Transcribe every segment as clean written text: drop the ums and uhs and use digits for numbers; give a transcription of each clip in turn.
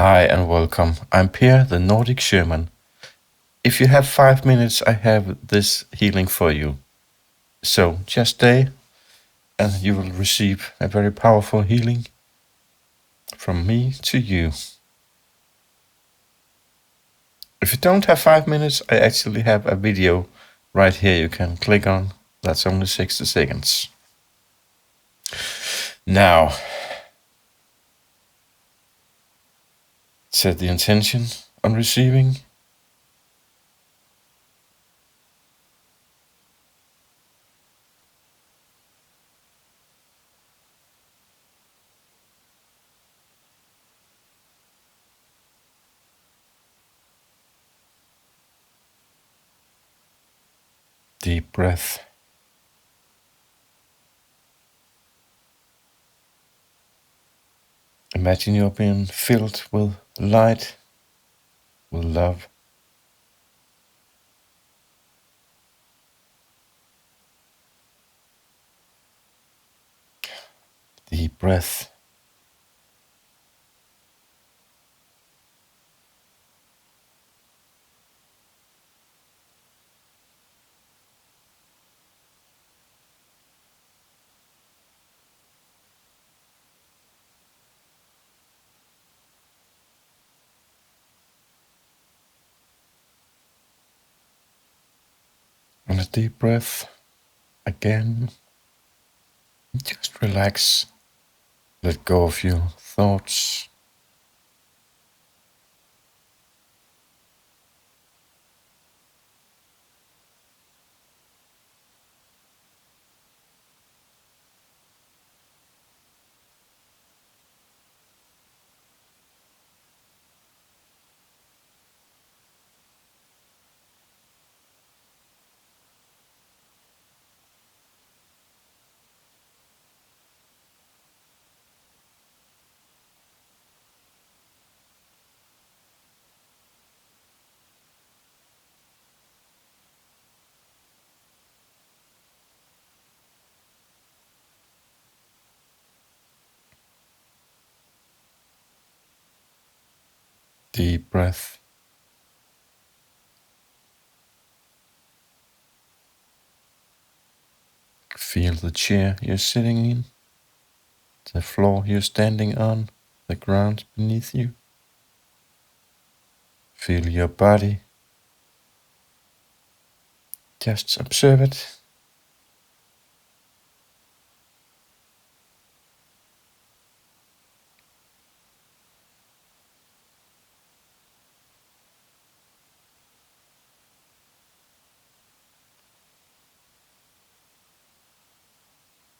Hi and welcome. I'm Per, the Nordic Shaman. If you have 5 minutes, I have this healing for you. So just stay and you will receive a very powerful healing from me to you. If you don't have 5 minutes, I actually have a video right here you can click on. That's only 60 seconds. Now, set the intention on receiving. Deep breath. Imagine you're being filled with light, with love. Deep breath. And a deep breath again. Just relax. Let go of your thoughts. Deep breath. Feel the chair you're sitting in, the floor you're standing on, the ground beneath you. Feel your body. Just observe it.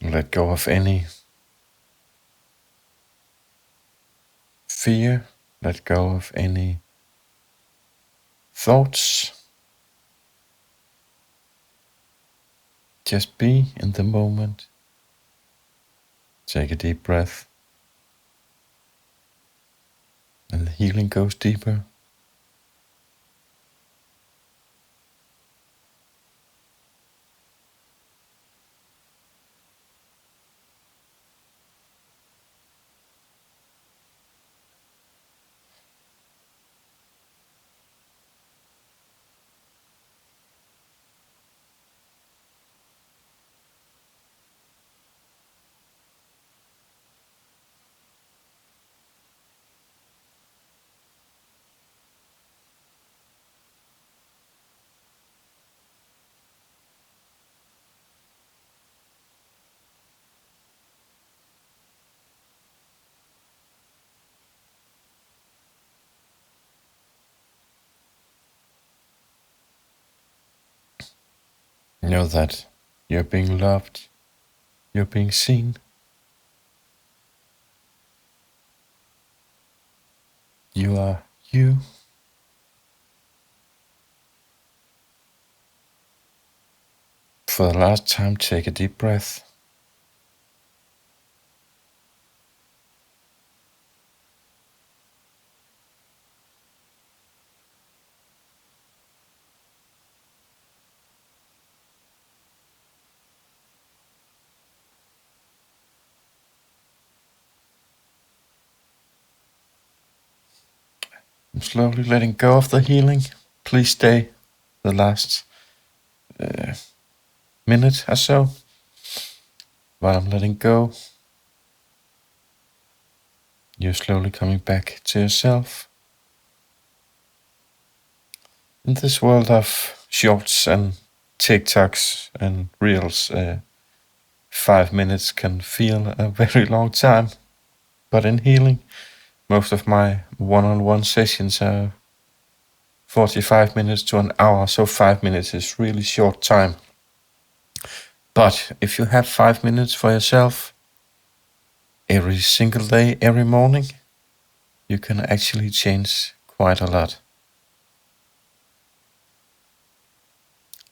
Let go of any fear. Let go of any thoughts. Just be in the moment. Take a deep breath. And the healing goes deeper. Know that you're being loved. You're being seen. You are you. For the last time, take a deep breath. I'm slowly letting go of the healing. Please stay the last minute or so while I'm letting go. You're slowly coming back to yourself. In this world of shorts and TikToks and reels, 5 minutes can feel a very long time. But in healing, most of my one-on-one sessions are 45 minutes to an hour, so 5 minutes is really short time. But if you have 5 minutes for yourself every single day, every morning, you can actually change quite a lot.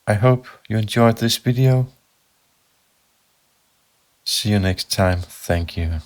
I hope you enjoyed this video. See you next time. Thank you.